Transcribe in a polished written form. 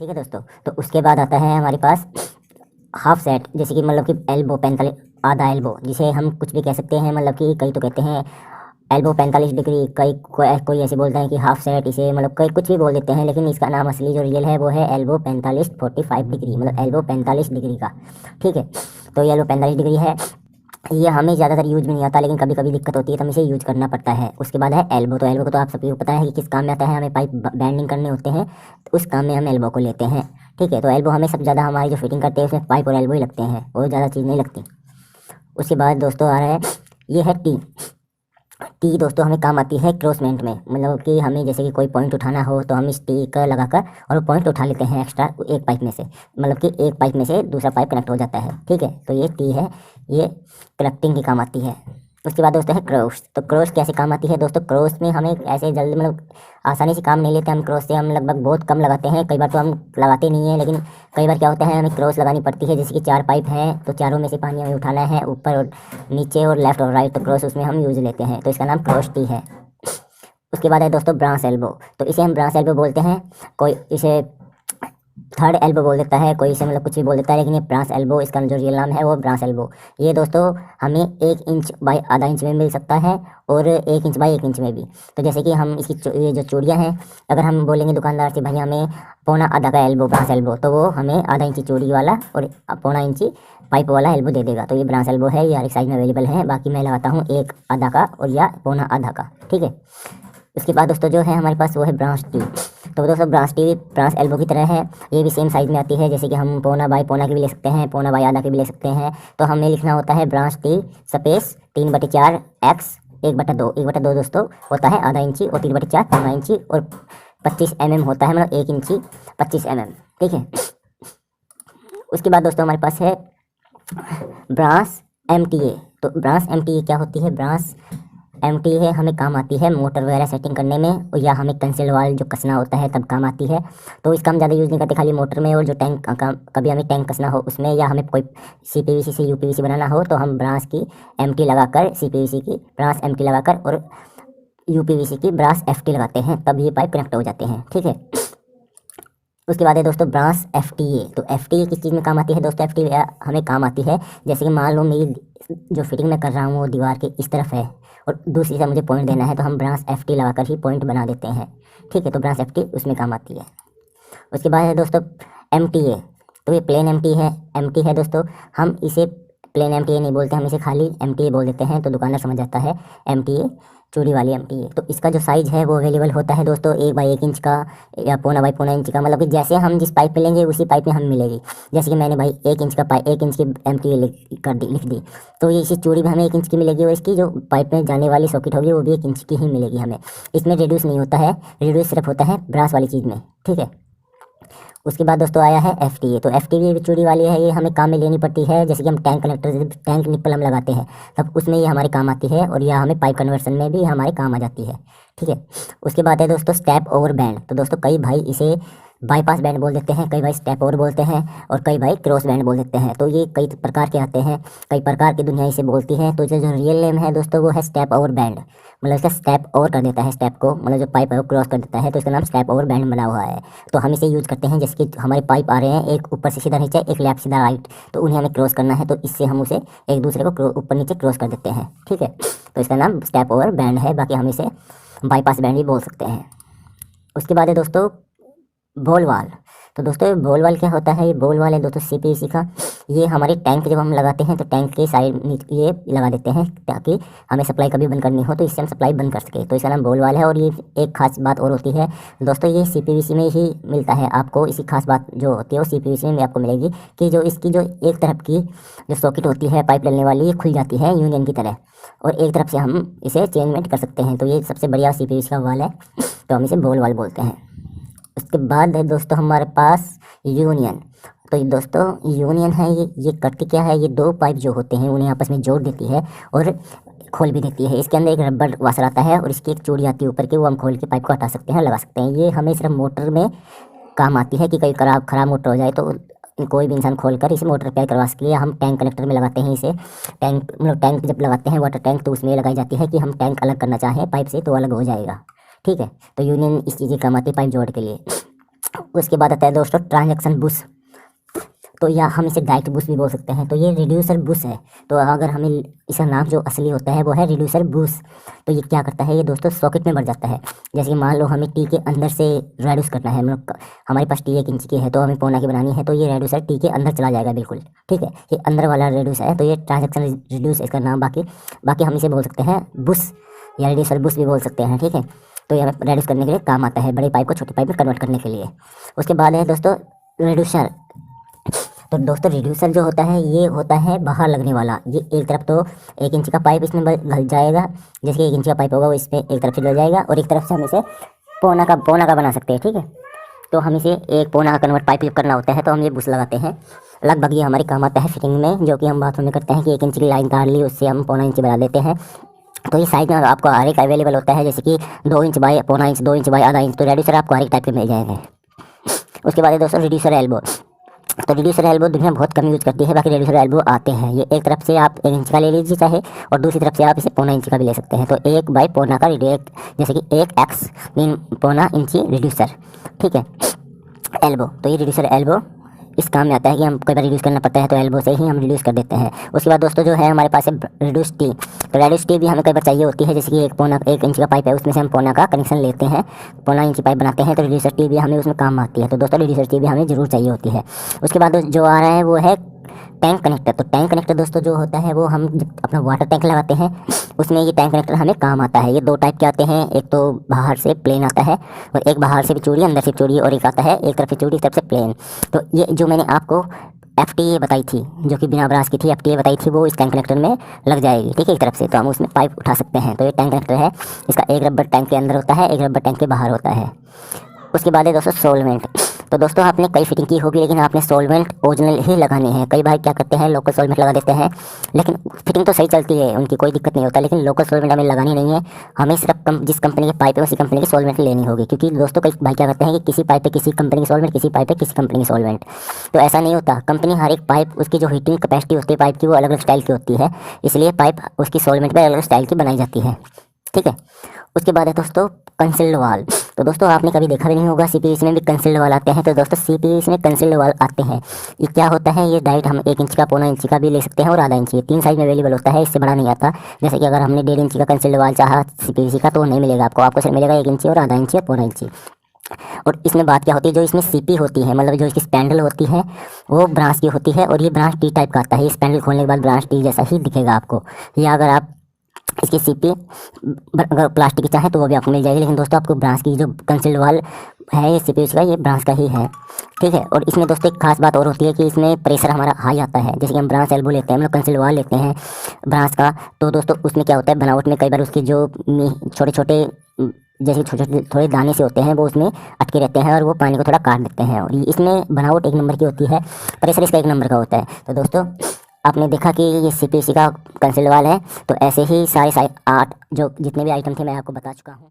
ठीक है दोस्तों। तो उसके बाद आता है हमारे पास हाफ सेट, जैसे कि मतलब कि एल्बो 45, आधा एल्बो, जिसे हम कुछ भी कह सकते हैं। मतलब कि कई तो कहते हैं एल्बो 45 डिग्री, कोई ऐसे बोलता है कि हाफ सेट, इसे मतलब कई कुछ भी बोल देते हैं, लेकिन इसका नाम असली जो रियल है वो है एल्बो 45 डिग्री, मतलब एल्बो 45 डिग्री का। ठीक है, तो ये एल्बो 45 डिग्री है। ये हमें ज़्यादातर यूज भी नहीं आता, लेकिन कभी कभी दिक्कत होती है तो हमें इसे यूज करना पड़ता है। उसके बाद है एल्बो। तो एल्बो को तो आप सभी को पता है कि किस काम में आता है, हमें पाइप बैंडिंग करने होते हैं, तो उस काम में हम एल्बो को लेते हैं। ठीक है, तो एल्बो हमें सबसे ज़्यादा हमारी जो फिटिंग करते हैं उसमें पाइप और एल्बो ही लगते हैं, और ज़्यादा चीज़ नहीं लगती। उसके बाद दोस्तों आ रहा है, ये है टी। टी दोस्तों हमें काम आती है क्रॉसमेंट में, मतलब कि हमें जैसे कि कोई पॉइंट उठाना हो तो हम इस टी का लगाकर और वो पॉइंट उठा लेते हैं एक्स्ट्रा एक पाइप में से, मतलब कि एक पाइप में से दूसरा पाइप कनेक्ट हो जाता है। ठीक है, तो ये टी है, ये कनेक्टिंग की काम आती है। उसके बाद दोस्तों है क्रॉस। तो क्रॉस कैसे काम आती है दोस्तों? क्रॉस में हमें ऐसे जल्दी मतलब आसानी से काम नहीं लेते हम क्रॉस से, हम लगभग बहुत कम लगाते हैं, कई बार तो हम लगाते नहीं हैं, लेकिन कई बार क्या होता है हमें क्रॉस लगानी पड़ती है। जैसे कि 4 पाइप हैं तो चारों में से पानी हमें उठाना है, ऊपर और नीचे और लेफ्ट और राइट, तो क्रॉस उसमें हम यूज लेते हैं, तो इसका नाम क्रॉस टी है। उसके बाद है दोस्तों ब्रांच एल्बो। तो इसे हम ब्रांच एल्बो बोलते हैं, कोई इसे थर्ड एल्बो बोल देता है, कोई इसे मतलब कुछ भी बोल देता है, लेकिन ये ब्रांच एल्बो, इसका जो रियल नाम है वो ब्रांच एल्बो। ये दोस्तों हमें 1 इंच बाई आधा इंच में मिल सकता है, और 1 इंच बाई 1 इंच में भी। तो जैसे कि हम इसकी ये जो चूड़ियाँ हैं, अगर हम बोलेंगे दुकानदार से भैया हमें पौना आधा का एल्बो ब्रांच एल्बो, तो वो हमें आधा इंची चूड़ी वाला और पौना इंची पाइप वाला एल्बो दे देगा। तो ये ब्रांच एल्बो है, ये हर एक साइज में अवेलेबल है। बाकी मैं लगाता हूँ एक आधा का और या पौना आधा का। ठीक है, उसके बाद दोस्तों जो है हमारे पास वो है ब्रांच टी। तो दोस्तों ब्रांच टी ब्रांच एल्बो की तरह है, ये भी सेम साइज़ में आती है। जैसे कि हम पौना बाई पौना की भी ले सकते हैं, पौना बाई आधा की भी ले सकते हैं। तो हमें लिखना होता है ब्रांच टी स्पेस 3/4 एक्स 1/2। 1/2 दोस्तों होता है आधा इंची, और 3/4 पौना इंची, और 25 mm होता है, मतलब 1 इंची 25 mm। ठीक है, उसके बाद दोस्तों हमारे पास है ब्रांच MTA। तो ब्रांच MTA क्या होती है? ब्रांच MTA है, हमें काम आती है मोटर वगैरह सेटिंग करने में, और या हमें कंसेल वाल जो कसना होता है तब काम आती है। तो इसका हम ज़्यादा यूज़ नहीं करते, खाली मोटर में, और जो टैंक कभी हमें टैंक कसना हो उसमें, या हमें कोई CPVC से UPVC बनाना हो तो हम ब्रांच की MT लगाकर, CPVC की ब्रांच MT लगाकर और UPVC की ब्रांच FT लगाते हैं, तब ये पाइप कनेक्ट हो जाते हैं। ठीक है, उसके बाद है दोस्तों ब्रांच FTA। तो FTA किस चीज़ में काम आती है दोस्तों? FTA हमें काम आती है, जैसे कि मान लो मेरी जो फिटिंग मैं कर रहा हूँ वो दीवार के इस तरफ है और दूसरी से मुझे पॉइंट देना है, तो हम ब्रांच FT लगाकर ही पॉइंट बना देते हैं। ठीक है, तो ब्रांच FT उसमें काम आती है। उसके बाद है दोस्तों MTA। तो ये प्लेन MT है दोस्तों, हम इसे प्लेन MTA नहीं बोलते, हम इसे खाली MTA बोल देते हैं, तो दुकानदार समझ जाता है MTA चूड़ी वाली MTA। तो इसका जो साइज़ है वो अवेलेबल होता है दोस्तों 1 बाई 1 इंच का, या पौना बाई पौना इंच का, मतलब कि जैसे हम जिस पाइप में लेंगे उसी पाइप में हमें मिलेगी। जैसे कि मैंने भाई 1 इंच का पाइप, 1 इंच की MTA लिख दी, तो ये इसी चूड़ी में हमें 1 इंच की मिलेगी, और इसकी जो पाइप में जाने वाली सॉकेट होगी वो भी 1 इंच की ही मिलेगी हमें। इसमें रिड्यूस नहीं होता है, रिड्यूस सिर्फ होता है ब्रांच वाली चीज़ में। ठीक है, उसके बाद दोस्तों आया है FTA। तो FTA भी चूड़ी वाली है, ये हमें काम में लेनी पड़ती है। जैसे कि हम टैंक कनेक्टर, टैंक निप्पल हम लगाते हैं तब उसमें ये हमारे काम आती है, और यह हमें पाइप कन्वर्सन में भी हमारे काम आ जाती है। ठीक है, उसके बाद है दोस्तों स्टेप ओवर बैंड। तो दोस्तों कई भाई इसे बाईपास बैंड बोल देते हैं, कई भाई स्टेप ओवर बोलते हैं, और कई भाई क्रॉस बैंड बोल देते हैं। तो ये कई प्रकार के आते हैं, कई प्रकार की दुनिया इसे बोलती है। तो जो रियल नेम है दोस्तों वो है स्टेप ओवर बैंड, मतलब इसका स्टेप ओवर कर देता है, स्टेप को मतलब जो पाइप है वो क्रॉस कर देता है, तो इसका नाम स्टेप ओवर बैंड बना हुआ है। तो हम इसे यूज़ करते हैं, जैसे कि हमारे पाइप आ रहे हैं, एक ऊपर से सीधा नीचे, एक लेफ्ट सीधा राइट, तो उन्हें हमें क्रॉस करना है, तो इससे हम उसे एक दूसरे को ऊपर नीचे क्रॉस कर देते हैं। ठीक है, तो इसका नाम स्टेप ओवर बैंड है, बाकी हम इसे बाईपास बैंड भी बोल सकते हैं। उसके बाद है दोस्तों बॉल वाल। तो दोस्तों ये बॉल वाल क्या होता है? ये बॉल वाल है दोस्तों CPVC का। ये हमारे टैंक जब हम लगाते हैं तो टैंक के साइड ये लगा देते हैं, ताकि हमें सप्लाई कभी बंद करनी हो तो इससे हम सप्लाई बंद कर सके, तो इसका नाम बॉल वाल है। और ये एक खास बात और होती है दोस्तों, ये CPVC में ही मिलता है आपको। इसी खास बात जो होती है वो CPVC में आपको मिलेगी, कि जो इसकी जो एक तरफ की जो सॉकेट होती है पाइप डलने वाली, ये खुल जाती है यूनियन की तरह, और एक तरफ से हम इसे चेंजमेंट कर सकते हैं। तो ये सबसे बढ़िया CPVC का वाल है, तो हम इसे बॉल वाल बोलते हैं। उसके बाद है दोस्तों हमारे पास यूनियन। तो ये दोस्तों यूनियन है, ये करती क्या है? ये 2 पाइप जो होते हैं उन्हें आपस में जोड़ देती है और खोल भी देती है। इसके अंदर एक रबड़ वाशर आता है, और इसकी एक चूड़ी आती है ऊपर की, वो हम खोल के पाइप को हटा सकते हैं, लगा सकते हैं। ये हमें सिर्फ मोटर में काम आती है, कि कहीं खराब मोटर हो जाए तो कोई भी इंसान खोलकर इसे मोटर रिपेयर करवा सके। या हम टैंक कनेक्टर में लगाते हैं इसे, टैंक मतलब टैंक जब लगाते हैं वाटर टैंक, तो उसमें लगाई जाती है कि हम टैंक अलग करना चाहें पाइप से तो अलग हो जाएगा। ठीक है, तो यूनियन इस चीज़ की काम आती है पाइप जोड़ के लिए। उसके बाद आता है दोस्तों ट्रांजैक्शन बुश, तो या हम इसे डायरेक्ट बुश भी बोल सकते हैं। तो ये रिड्यूसर बुश है। तो अगर हमें इसका नाम जो असली होता है वो है रिड्यूसर बुश। तो ये क्या करता है, ये दोस्तों सॉकेट में बढ़ जाता है। जैसे कि मान लो हमें टी के अंदर से रेड्यूस करना है, मतलब हमारे पास टी 1 इंच की है तो हमें पौना की बनानी है, तो ये रेड्यूसर टी के अंदर चला जाएगा बिल्कुल, ठीक है। ये अंदर वाला रेड्यूस है, तो ये ट्रांजैक्शन रिड्यूस इसका नाम। बाकी हम इसे बोल सकते हैं बुश या रिड्यूसर बुश भी बोल सकते हैं, ठीक है। तो ये हमें रेड्यूस करने के लिए काम आता है, बड़े पाइप को छोटे पाइप में कन्वर्ट करने के लिए। उसके बाद है दोस्तों रिड्यूसर। तो दोस्तों रिड्यूसर जो होता है ये होता है बाहर लगने वाला। ये एक तरफ तो 1 इंच का पाइप इसमें घल जाएगा, जैसे कि 1 इंच का पाइप होगा वो इस पर एक तरफ से डल जाएगा और एक तरफ से हम इसे पौना का बना सकते हैं, ठीक है। तो हम इसे एक पौना का कन्वर्ट पाइप जब करना होता है तो हम ये बुश लगाते हैं। लगभग ये हमारे काम आता है फिटिंग में, जो कि हम बाथरूम में करते हैं कि 1 इंच की लाइन काट ली, उससे हम पौना इंच बना देते हैं। तो ये साइज में आपको हर एक अवेलेबल होता है, जैसे कि 2 इंच बाई पौना इंच, 2 इंच बाई आधा इंच। तो रेड्यूसर आपको हर एक टाइप के मिल जाएंगे। उसके बाद है दोस्तों रिड्यूसर एल्बो। तो रिड्यूसर एल्बो दुनिया बहुत कम यूज़ करती है, बाकी रिड्यूसर एल्बो आते हैं। ये एक तरफ से आप 1 इंच का ले लीजिए चाहे, और दूसरी तरफ से आप इसे पौना इंच का भी ले सकते हैं। तो 1 बाई पौना का जैसे कि 1x मीन पौना इंची रिड्यूसर, ठीक है, एल्बो। तो ये रिड्यूसर एल्बो इस काम में आता है कि हम कई बार रिड्यूस करना पड़ता है तो एल्बो से ही हम रिड्यूस कर देते हैं। उसके बाद दोस्तों जो है हमारे पास है रिड्यूस टी। तो रिड्यूस टी भी हमें कई बार चाहिए होती है, जैसे कि 1 इंच का पाइप है उसमें से हम पौना का कनेक्शन लेते हैं, पौना इंच पाइप बनाते हैं, तो रिड्यूसर टी भी हमें उसमें काम आती है। तो दोस्तों रिड्यूसर टी भी हमें ज़रूर चाहिए होती है। उसके बाद जो आ रहा है वो है टैंक कनेक्टर। तो टैंक कनेक्टर दोस्तों जो होता है वो हम जब अपना वाटर टैंक लगाते हैं उसमें ये टैंक कनेक्टर हमें काम आता है। ये 2 टाइप के आते हैं, एक तो बाहर से प्लेन आता है और एक बाहर से भी चूड़ी अंदर से चूड़ी, और एक आता है एक तरफ से चूड़ी एक तरफ से प्लेन। तो ये जो मैंने आपको FTA बताई थी, जो कि बिना ब्रास की थी, FTA बताई थी, वो इस टैंक कनेक्टर में लग जाएगी, ठीक है, एक तरफ से। तो हम उसमें पाइप उठा सकते हैं। तो ये टैंक कनेक्टर है, इसका एक रबर टैंक के अंदर होता है, एक रबर टैंक के बाहर होता है। उसके बाद है दोस्तों सोलवेंट। तो दोस्तों आपने कई फिटिंग की होगी लेकिन आपने सोलवेंट ओरिजिनल ही लगाने हैं। कई भाई क्या करते हैं लोकल सोलवेंट लगा देते हैं, लेकिन फिटिंग तो सही चलती है, उनकी कोई दिक्कत नहीं होता, लेकिन लोकल सोलवेंट हमें लगानी नहीं है। हमें सिर्फ जिस कंपनी के पाइप है उसी कंपनी की सोलवेंट लेनी होगी, क्योंकि दोस्तों कई भाई क्या करते हैं कि किसी पाइप पे किसी कंपनी की सोलवेंट, किसी पाइप पे किसी कंपनी की सोलवेंट। तो ऐसा नहीं होता। कंपनी हर एक पाइप, उसकी जो हीटिंग कैपेसिटी होती है पाइप की वो अलग अलग स्टाइल की होती है, इसलिए पाइप उसकी सोलवेंट पर अलग अलग स्टाइल की बनाई जाती है, ठीक है। उसके बाद है दोस्तों कंसील्ड वाल। तो दोस्तों आपने कभी देखा भी नहीं होगा, CPVC में भी कंसील्ड वाल आते हैं। तो दोस्तों CPVC में कंसील्ड वाल आते हैं, ये क्या होता है, ये डायरेक्ट हम 1 इंच का, पौना इंच का भी ले सकते हैं और आधा इंच, ये 3 साइज में अवेलेबल होता है, इससे बड़ा नहीं आता। जैसे कि अगर हमने 1.5 इंच का कंसील्ड वाल चाहा CPVC का तो वो नहीं मिलेगा आपको सिर्फ मिलेगा 1 इंची और आधा इंची और पौना इंची। और इसमें बात क्या होती है, जो इसमें CP होती है, मतलब जो इसकी स्पैंडल होती है वो ब्रांच की होती है, और ये ब्रांच टी टाइप का आता है। ये स्पैंडल खोलने के बाद ब्रांच टी जैसा ही दिखेगा आपको। ये अगर आप इसकी CP अगर प्लास्टिक की चाहें तो वो भी आपको मिल जाएगी, लेकिन दोस्तों आपको ब्रांच की जो कंसील्ड वाल है ये CPVC का, ये ब्रांच का ही है, ठीक है। और इसमें दोस्तों एक खास बात और होती है कि इसमें प्रेशर हमारा हाई आता है। जैसे कि हम ब्रांच एल्बो लेते हैं, मतलब कंसील्ड वाल लेते हैं ब्रांच का, तो दोस्तों उसमें क्या होता है, बनावट में कई बार उसके जो छोटे छोटे जैसे छोटे छोटे थोड़े दाने से होते हैं वो उसमें अटके रहते हैं और वो पानी को थोड़ा काट देते हैं, और इसमें बनावट 1 नंबर की होती है, प्रेशर इसका 1 नंबर का होता है। तो दोस्तों आपने देखा कि ये CPVC का कंसील्ड वाल है, तो ऐसे ही सारे 8 जो जितने भी आइटम थे मैं आपको बता चुका हूँ।